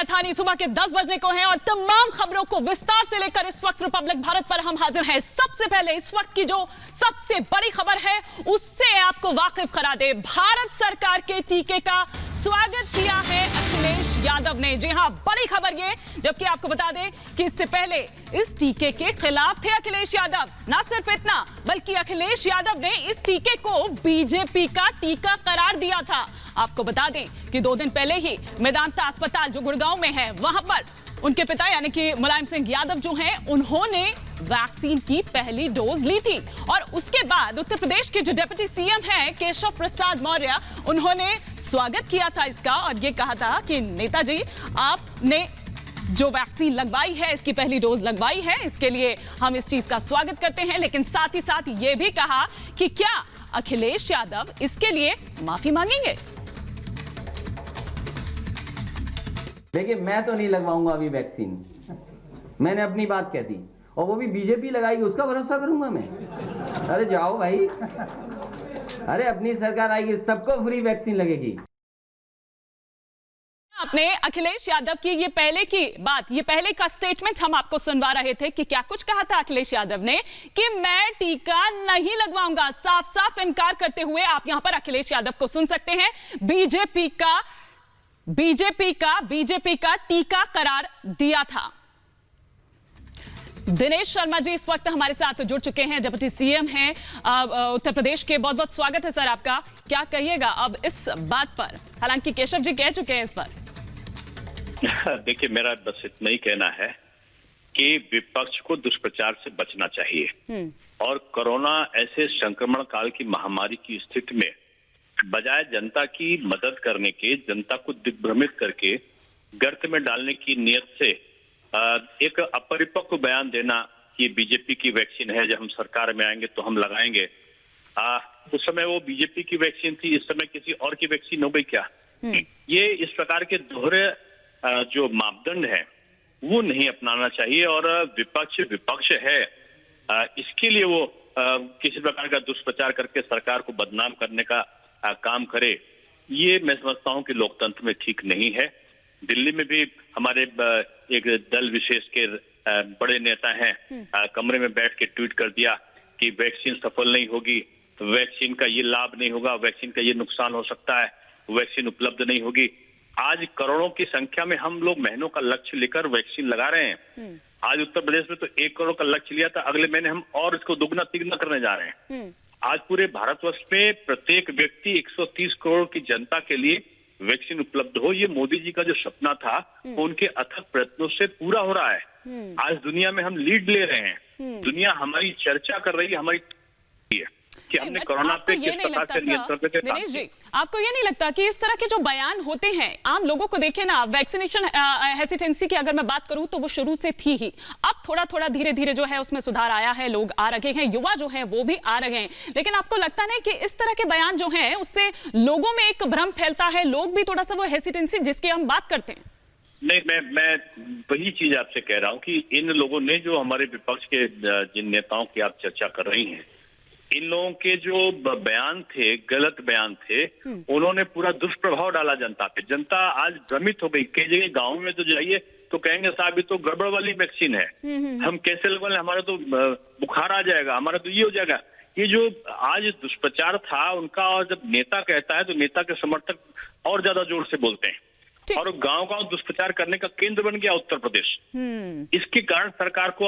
थानी सुबह के 10 बजने को हैं और तमाम खबरों को विस्तार से लेकर इस वक्त रिपब्लिक भारत पर हम हाजिर हैं। सबसे पहले इस वक्त की जो सबसे बड़ी खबर है उससे आपको वाकिफ करा दे। भारत सरकार के टीके का स्वागत किया है अखिलेश यादव ने। जी हां, बड़ी खबर ये, जबकि आपको बता दें कि इससे पहले इस टीके के खिलाफ थे अखिलेश यादव। ना सिर्फ इतना, बल्कि अखिलेश यादव ने इस टीके को बीजेपी का टीका करार दिया था। आपको बता दें कि 2 दिन पहले ही मेदांता अस्पताल जो गुड़गांव में है, वहां पर उनके पिता यानी कि मुलायम सिंह यादव जो हैं, उन्होंने वैक्सीन की पहली डोज ली थी। और उसके बाद उत्तर प्रदेश के जो डिप्टी सीएम हैं केशव प्रसाद मौर्य, उन्होंने स्वागत किया था इसका और ये कहा था कि नेताजी आपने जो वैक्सीन लगवाई है, इसकी पहली डोज लगवाई है, इसके लिए हम इस चीज का स्वागत करते हैं। लेकिन साथ ही साथ ये भी कहा कि क्या अखिलेश यादव इसके लिए माफी मांगेंगे। देखिए, मैं तो नहीं लगवाऊंगा अभी वैक्सीन, मैंने अपनी बात कह दी, और वो भी बीजेपी लगाएगी उसका भरोसा करूंगा मैं? अरे जाओ भाई, अरे अपनी सरकार आएगी, सबको फ्री वैक्सीन लगेगी। आपने अखिलेश यादव की ये पहले की बात, ये पहले का स्टेटमेंट हम आपको सुनवा रहे थे कि क्या कुछ कहा था अखिलेश यादव ने कि मैं टीका नहीं लगवाऊंगा। साफ साफ इनकार करते हुए आप यहां पर अखिलेश यादव को सुन सकते हैं। बीजेपी का टीका करार दिया था। दिनेश शर्मा जी इस वक्त हमारे साथ जुड़ चुके हैं, डिप्टी सीएम हैं उत्तर प्रदेश के। बहुत बहुत स्वागत है सर आपका। क्या कहिएगा अब इस बात पर? हालांकि केशव जी कह चुके हैं इस पर। देखिए, मेरा बस इतना ही कहना है कि विपक्ष को दुष्प्रचार से बचना चाहिए और कोरोना ऐसे संक्रमण काल की महामारी की स्थिति में बजाय जनता की मदद करने के, जनता को दिग्भ्रमित करके गर्त में डालने की नियत से एक अपरिपक्व बयान देना कि बीजेपी की वैक्सीन है, जब हम सरकार में आएंगे तो हम लगाएंगे। उस समय वो बीजेपी की वैक्सीन थी, इस समय किसी और की वैक्सीन हो गई क्या? ये इस प्रकार के दोहरे जो मापदंड है वो नहीं अपनाना चाहिए। और विपक्ष है, इसके लिए वो किसी प्रकार का दुष्प्रचार करके सरकार को बदनाम करने का काम करे, ये मैं समझता हूं कि लोकतंत्र में ठीक नहीं है। दिल्ली में भी हमारे एक दल विशेष के बड़े नेता हैं, कमरे में बैठ के ट्वीट कर दिया कि वैक्सीन सफल नहीं होगी, वैक्सीन का ये लाभ नहीं होगा, वैक्सीन का ये नुकसान हो सकता है, वैक्सीन उपलब्ध नहीं होगी। आज करोड़ों की संख्या में हम लोग महीनों का लक्ष्य लेकर वैक्सीन लगा रहे हैं। आज उत्तर प्रदेश में तो 1 करोड़ का लक्ष्य लिया था, अगले महीने हम और इसको दुगना तिगना करने जा रहे हैं। आज पूरे भारतवर्ष में प्रत्येक व्यक्ति 130 करोड़ की जनता के लिए वैक्सीन उपलब्ध हो, ये मोदी जी का जो सपना था वो उनके अथक प्रयत्नों से पूरा हो रहा है। आज दुनिया में हम लीड ले रहे हैं, दुनिया हमारी चर्चा कर रही है, हमारी कि हमने कोरोना पे किस प्रकार से नियंत्रण पे थे। दिनेश जी, आपको ये नहीं लगता कि इस तरह के जो बयान होते हैं, आम लोगों को देखे ना, वैक्सीनेशन हेसिटेंसी की अगर मैं बात करूं तो वो शुरू से थी ही, अब थोड़ा थोड़ा धीरे धीरे जो है उसमें सुधार आया है, लोग आ रहे हैं, युवा जो है वो भी आ रहे हैं। लेकिन आपको लगता नहीं कि इस तरह के बयान जो है उससे लोगों में एक भ्रम फैलता है, लोग भी थोड़ा सा वो हेसिटेंसी जिसकी हम बात करते हैं? नहीं, मैं वही चीज आपसे कह रहा हूँ कि इन लोगों ने, जो हमारे विपक्ष के जिन नेताओं की आप चर्चा कर रही हैं, इन लोगों के जो बयान थे, गलत बयान थे, उन्होंने पूरा दुष्प्रभाव डाला जनता पे। जनता आज भ्रमित हो गई। कई जगह गाँव में तो जाइए तो कहेंगे साहब ये तो गड़बड़ वाली वैक्सीन है, हम कैसे लगवा लें, हमारा तो बुखार आ जाएगा, हमारा तो ये हो जाएगा। ये जो आज दुष्प्रचार था उनका, और जब नेता कहता है तो नेता के समर्थक और ज्यादा जोर से बोलते हैं, और गांव-गांव दुष्प्रचार करने का केंद्र बन गया उत्तर प्रदेश। इसके कारण सरकार को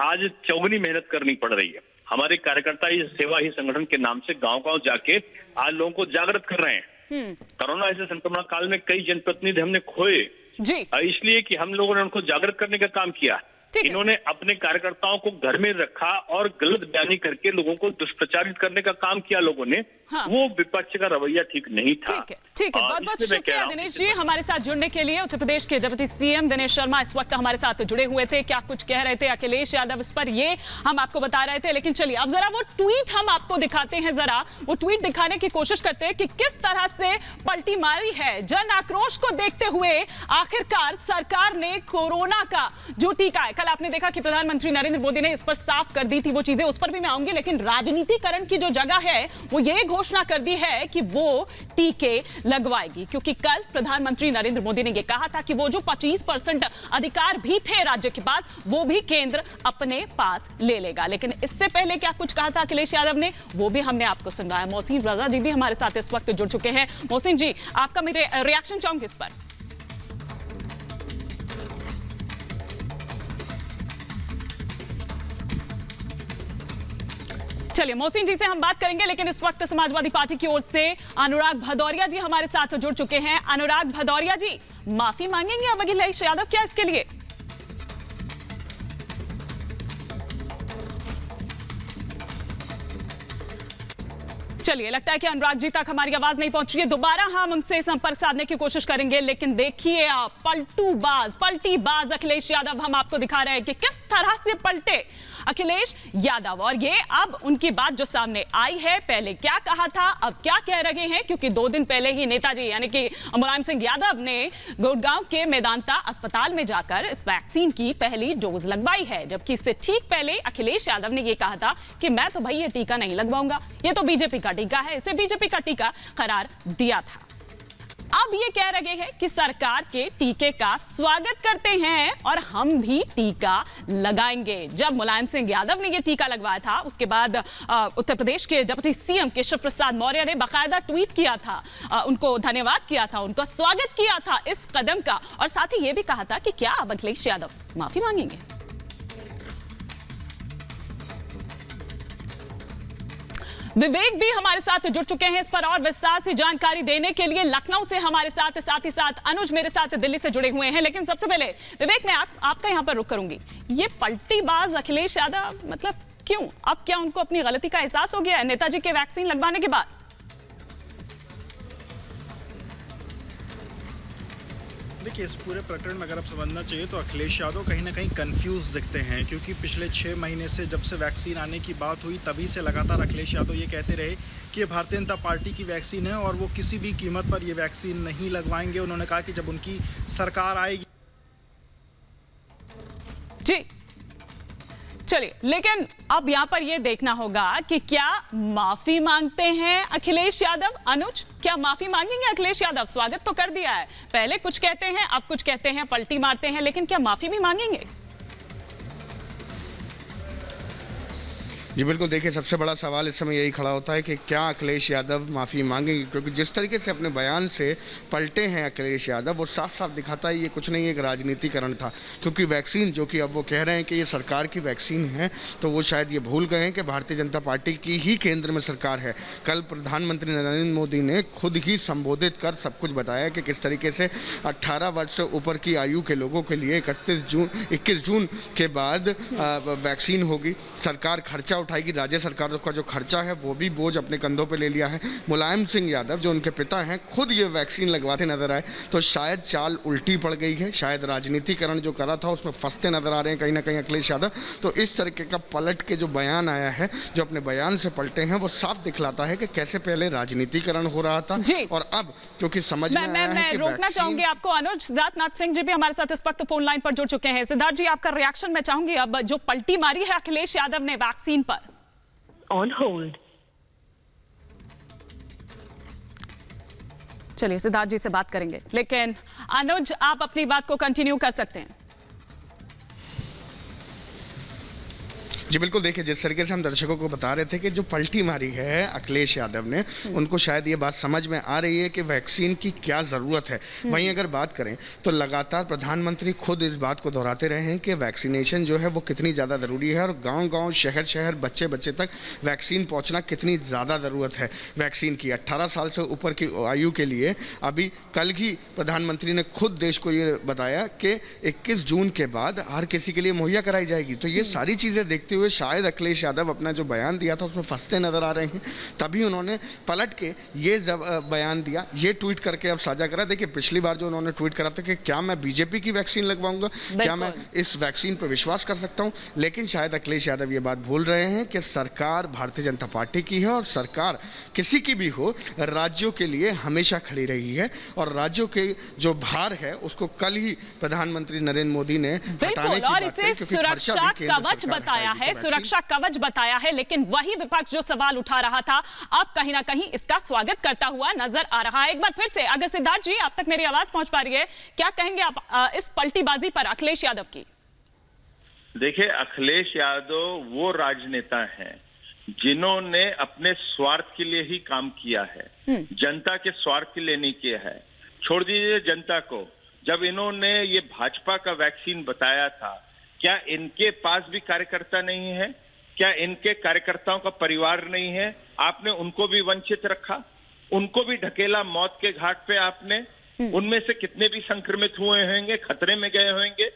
आज चौगुनी मेहनत करनी पड़ रही है। हमारे कार्यकर्ता इस सेवा ही संगठन के नाम से गांव-गांव जाके आज लोगों को जागृत कर रहे हैं। कोरोना ऐसे संक्रमण काल में कई जनप्रतिनिधि हमने खोए, इसलिए कि हम लोगों ने उनको जागृत करने का काम किया। इन्होंने अपने कार्यकर्ताओं को घर में रखा और गलत बयानी करके लोगों को दुष्प्रचारित करने का काम किया लोगों ने। हाँ। वो विपक्ष का रवैया ठीक नहीं था। ठीक है, बहुत बहुत शुक्रिया दिनेश जी हमारे साथ जुड़ने के लिए। उत्तर प्रदेश के डिप्टी सीएम दिनेश शर्मा इस वक्त हमारे साथ जुड़े हुए थे। क्या कुछ कह रहे थे अखिलेश यादव इस पर, ये हम आपको बता रहे थे। लेकिन चलिए अब जरा वो ट्वीट हम आपको दिखाते हैं, जरा वो ट्वीट दिखाने की कोशिश करते हैं कि किस तरह से पलटी मारी है। जन आक्रोश को देखते हुए आखिरकार सरकार ने कोरोना का जो टीका है, कल आपने देखा कि प्रधानमंत्री नरेंद्र मोदी ने इस पर साफ कर दी थी वो चीजें, उस पर भी मैं आऊंगी, लेकिन राजनीतिकरण की जो जगह है वो ये घोषणा कर दी है कि वो टीके लगवाएगी, क्योंकि कल प्रधानमंत्री नरेंद्र मोदी ने यह कहा था कि वो जो 25% अधिकार भी थे राज्य के पास वो भी केंद्र अपने पास ले लेगा। लेकिन इससे पहले क्या कुछ कहा था अखिलेश यादव ने, वो भी हमने आपको सुनवाया। मोहसिन रजा जी भी हमारे साथ इस वक्त जुड़ चुके हैं। मोहसिन जी, आपका मेरे रिएक्शन चाहूंगी इस पर। चलिए मोहसिन जी से हम बात करेंगे, लेकिन इस वक्त समाजवादी पार्टी की ओर से अनुराग भदौरिया जी हमारे साथ जुड़ चुके हैं। अनुराग भदौरिया जी, माफी मांगेंगे अब अखिलेश यादव क्या इसके लिए? चलिए, लगता है कि अनुराग जी तक हमारी आवाज नहीं पहुंच रही है। दोबारा हम उनसे संपर्क साधने की कोशिश करेंगे, लेकिन देखिए आप पलटीबाज अखिलेश यादव हम आपको दिखा रहे हैं कि किस तरह से पलटे अखिलेश यादव। और ये अब उनकी बात जो सामने आई है, पहले क्या कहा था अब क्या कह रहे हैं, क्योंकि 2 दिन पहले ही नेताजी यानी कि मुलायम सिंह यादव ने गुड़गांव के मेदांता अस्पताल में जाकर इस वैक्सीन की पहली डोज लगवाई है, जबकि इससे ठीक पहले अखिलेश यादव ने यह कहा था कि मैं तो भाई ये टीका नहीं लगवाऊंगा, ये तो बीजेपी का टीका है, इसे बीजेपी का टीका करार दिया था। अब ये कह रहे हैं कि सरकार के टीके का स्वागत करते हैं और हम भी टीका लगाएंगे। जब मुलायम सिंह यादव ने ये टीका लगवाया था, उसके बाद उत्तर प्रदेश के डिप्टी सीएम केशव प्रसाद मौर्य ने बाकायदा ट्वीट किया था, उनको धन्यवाद किया था, उनका स्वागत किया था इस कदम का, और साथ ही ये भी कहा था कि क्या अब अखिलेश यादव माफी मांगेंगे। विवेक भी हमारे साथ जुड़ चुके हैं इस पर और विस्तार से जानकारी देने के लिए। लखनऊ से हमारे साथ ही साथ अनुज मेरे साथ दिल्ली से जुड़े हुए हैं। लेकिन सबसे पहले विवेक, मैं आपका यहां पर रुक करूंगी। ये पलटीबाज अखिलेश यादव, मतलब क्यों? अब क्या उनको अपनी गलती का एहसास हो गया है नेताजी के वैक्सीन लगवाने के बाद? देखिए, इस पूरे प्रकरण में अगर आप समझना चाहिए तो अखिलेश यादव कहीं ना कहीं कंफ्यूज दिखते हैं, क्योंकि पिछले 6 महीने से जब से वैक्सीन आने की बात हुई तभी से लगातार अखिलेश यादव ये कहते रहे कि ये भारतीय जनता पार्टी की वैक्सीन है और वो किसी भी कीमत पर ये वैक्सीन नहीं लगवाएंगे। उन्होंने कहा कि जब उनकी सरकार आएगी। जी चलिए, लेकिन अब यहां पर यह देखना होगा कि क्या माफी मांगते हैं अखिलेश यादव। अनुज, क्या माफी मांगेंगे अखिलेश यादव? स्वागत तो कर दिया है, पहले कुछ कहते हैं अब कुछ कहते हैं, पलटी मारते हैं, लेकिन क्या माफी भी मांगेंगे? जी बिल्कुल, देखिए सबसे बड़ा सवाल इस समय यही खड़ा होता है कि क्या अखिलेश यादव माफ़ी मांगेंगे, क्योंकि जिस तरीके से अपने बयान से पलटे हैं अखिलेश यादव, वो साफ साफ दिखाता है ये कुछ नहीं एक राजनीतिकरण था। क्योंकि वैक्सीन जो कि अब वो कह रहे हैं कि ये सरकार की वैक्सीन है, तो वो शायद ये भूल गए हैं कि भारतीय जनता पार्टी की ही केंद्र में सरकार है। कल प्रधानमंत्री नरेंद्र मोदी ने खुद ही संबोधित कर सब कुछ बताया कि किस तरीके से 18 वर्ष से ऊपर की आयु के लोगों के लिए 21 जून के बाद वैक्सीन होगी। सरकार खर्चा उठाएगी, राज्य सरकारों का जो खर्चा है वो भी बोझ अपने कंधों पे ले लिया है। मुलायम सिंह यादव जो उनके पिता हैं खुद ये वैक्सीन लगवाते नजर आए, तो शायद चाल उल्टी पड़ गई है, शायद राजनीतिकरण जो करा था उसमें फंसते नजर आ रहे हैं कहीं ना कहीं अखिलेश यादव। तो इस तरीके का पलट के जो बयान आया है, जो अपने बयान से पलटे हैं, वो साफ दिखलाता है कि कैसे पहले राजनीतिकरण हो रहा था और अब क्योंकि समझ में आया है कि रोकना चाहूंगी आपको अनुज। सिद्धार्थ सिंह जी भी हमारे साथ इस वक्त फोन लाइन पर जुड़ चुके हैं। सिद्धार्थ जी, आपका रिएक्शन मैं चाहूंगी। अब जो पलटी मारी है अखिलेश यादव ने वैक्सीन पर। On hold. चलिए सिद्धार्थ जी से बात करेंगे, लेकिन अनुज आप अपनी बात को कंटिन्यू कर सकते हैं। जी बिल्कुल, देखिए जिस तरीके से हम दर्शकों को बता रहे थे कि जो पलटी मारी है अखिलेश यादव ने, उनको शायद ये बात समझ में आ रही है कि वैक्सीन की क्या ज़रूरत है। वहीं अगर बात करें तो लगातार प्रधानमंत्री खुद इस बात को दोहराते रहे हैं कि वैक्सीनेशन जो है वो कितनी ज़्यादा ज़रूरी है और गांव-गांव, शहर-शहर, बच्चे तक वैक्सीन पहुंचना कितनी ज़्यादा ज़रूरत है वैक्सीन की। 18 साल से ऊपर की आयु के लिए अभी कल ही प्रधानमंत्री ने खुद देश को ये बताया कि 21 जून के बाद हर किसी के लिए मुहैया कराई जाएगी। तो ये सारी चीज़ें देखते हुए शायद अखिलेश यादव अपना जो बयान दिया था उसमें फंसते नजर आ रहे हैं, तभी उन्होंने पलट के ये बयान दिया, ये ट्वीट करके अब साझा करा। देखिए पिछली बार जो उन्होंने ट्वीट करा था कि क्या मैं बीजेपी की वैक्सीन लगवाऊंगा, क्या मैं इस वैक्सीन पर विश्वास कर सकता हूं, लेकिन शायद अखिलेश यादव ये बात भूल रहे हैं कि सरकार भारतीय जनता पार्टी की है और सरकार किसी की भी हो राज्यों के लिए हमेशा खड़ी रही है और राज्यों के जो भार है उसको कल ही प्रधानमंत्री नरेंद्र मोदी ने हटाने की और बात इसे कही, सुरक्षा कवच बताया है, सुरक्षा कवच बताया है। लेकिन वही विपक्ष जो सवाल उठा रहा था अब कहीं ना कहीं इसका स्वागत करता हुआ नजर आ रहा है। एक बार फिर से अगर सिद्धार्थ जी आप तक मेरी आवाज पहुंच पा रही है, क्या कहेंगे आप इस पलटीबाजी पर अखिलेश यादव की? देखिए, अखिलेश यादव वो राजनेता हैं जिन्होंने अपने स्वार्थ के लिए ही काम किया है, जनता के स्वार्थ के लिए नहीं किया है। छोड़ दीजिए जनता को, जब इन्होंने ये भाजपा का वैक्सीन बताया था, क्या इनके पास भी कार्यकर्ता नहीं है? क्या इनके कार्यकर्ताओं का परिवार नहीं है? आपने उनको भी वंचित रखा, उनको भी ढकेला मौत के घाट पे आपने। उनमें से कितने भी संक्रमित हुए होंगे, खतरे में गए होंगे,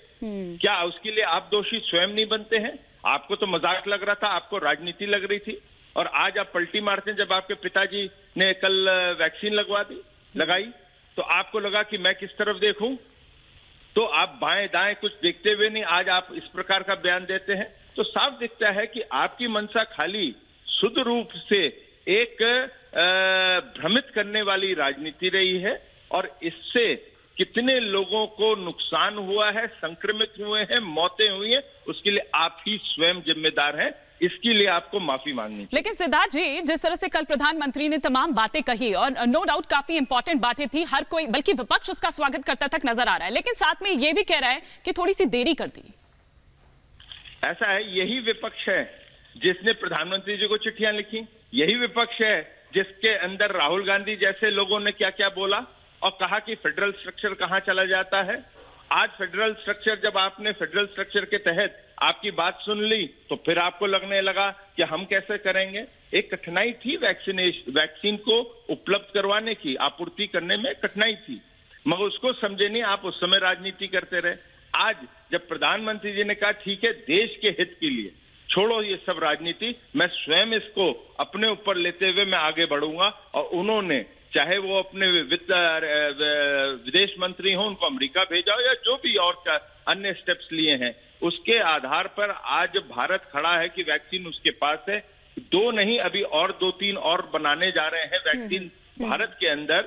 क्या उसके लिए आप दोषी स्वयं नहीं बनते हैं? आपको तो मजाक लग रहा था, आपको राजनीति लग रही थी, और आज आप पलटी मारते हैं। जब आपके पिताजी ने कल वैक्सीन लगाई तो आपको लगा कि मैं किस तरफ देखूं, तो आप बाएं दाएं कुछ देखते हुए नहीं आज आप इस प्रकार का बयान देते हैं। तो साफ दिखता है कि आपकी मंशा खाली शुद्ध रूप से एक भ्रमित करने वाली राजनीति रही है, और इससे कितने लोगों को नुकसान हुआ है, संक्रमित हुए हैं, मौतें हुई हैं, उसके लिए आप ही स्वयं जिम्मेदार हैं। इसके लिए आपको माफी मांगनी चाहिए। लेकिन सिद्धार्थ जी, जिस तरह से कल प्रधानमंत्री ने तमाम बातें कही और नो डाउट काफी इंपॉर्टेंट बातें थी, हर कोई बल्कि विपक्ष उसका स्वागत करता तक नजर आ रहा है, लेकिन साथ में ये भी कह रहा है कि थोड़ी सी देरी कर दी। ऐसा है, यही विपक्ष है जिसने प्रधानमंत्री जी को चिट्ठियां लिखी, यही विपक्ष है जिसके अंदर राहुल गांधी जैसे लोगों ने क्या क्या बोला और कहा कि फेडरल स्ट्रक्चर कहां चला जाता है। आज फेडरल स्ट्रक्चर, जब आपने फेडरल स्ट्रक्चर के तहत आपकी बात सुन ली तो फिर आपको लगने लगा कि हम कैसे करेंगे। एक कठिनाई थी वैक्सीन को उपलब्ध करवाने की, आपूर्ति करने में कठिनाई थी, मगर उसको समझे नहीं, आप उस समय राजनीति करते रहे। आज जब प्रधानमंत्री जी ने कहा ठीक है, देश के हित के लिए छोड़ो ये सब राजनीति, मैं स्वयं इसको अपने ऊपर लेते हुए मैं आगे बढ़ूंगा, और उन्होंने चाहे वो अपने विदेश मंत्री हो, उनको अमेरिका भेजा हो, या जो भी और अन्य स्टेप्स लिए हैं, उसके आधार पर आज भारत खड़ा है कि वैक्सीन उसके पास है। 2 नहीं, अभी और 2-3 और बनाने जा रहे हैं वैक्सीन भारत के अंदर,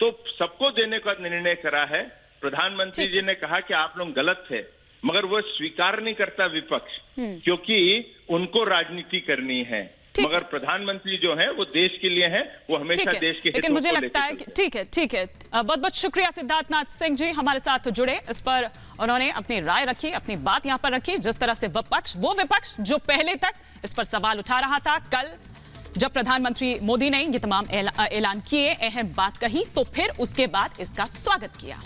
तो सबको देने का निर्णय करा है। प्रधानमंत्री जी ने कहा कि आप लोग गलत थे, मगर वो स्वीकार नहीं करता विपक्ष, क्योंकि उनको राजनीति करनी है, मगर प्रधानमंत्री जो है वो देश के लिए हैं, वो हमेशा देश के हितों को लेकर चलते हैं। लेकिन मुझे लगता है कि ठीक है बहुत बहुत शुक्रिया सिद्धार्थनाथ सिंह जी हमारे साथ जुड़े, इस पर उन्होंने अपनी राय रखी, अपनी बात यहां पर रखी। जिस तरह से वो विपक्ष जो पहले तक इस पर सवाल उठा रहा था, कल जब प्रधानमंत्री मोदी ने ये तमाम ऐलान किए, अहम बात कही, तो फिर उसके बाद इसका स्वागत किया।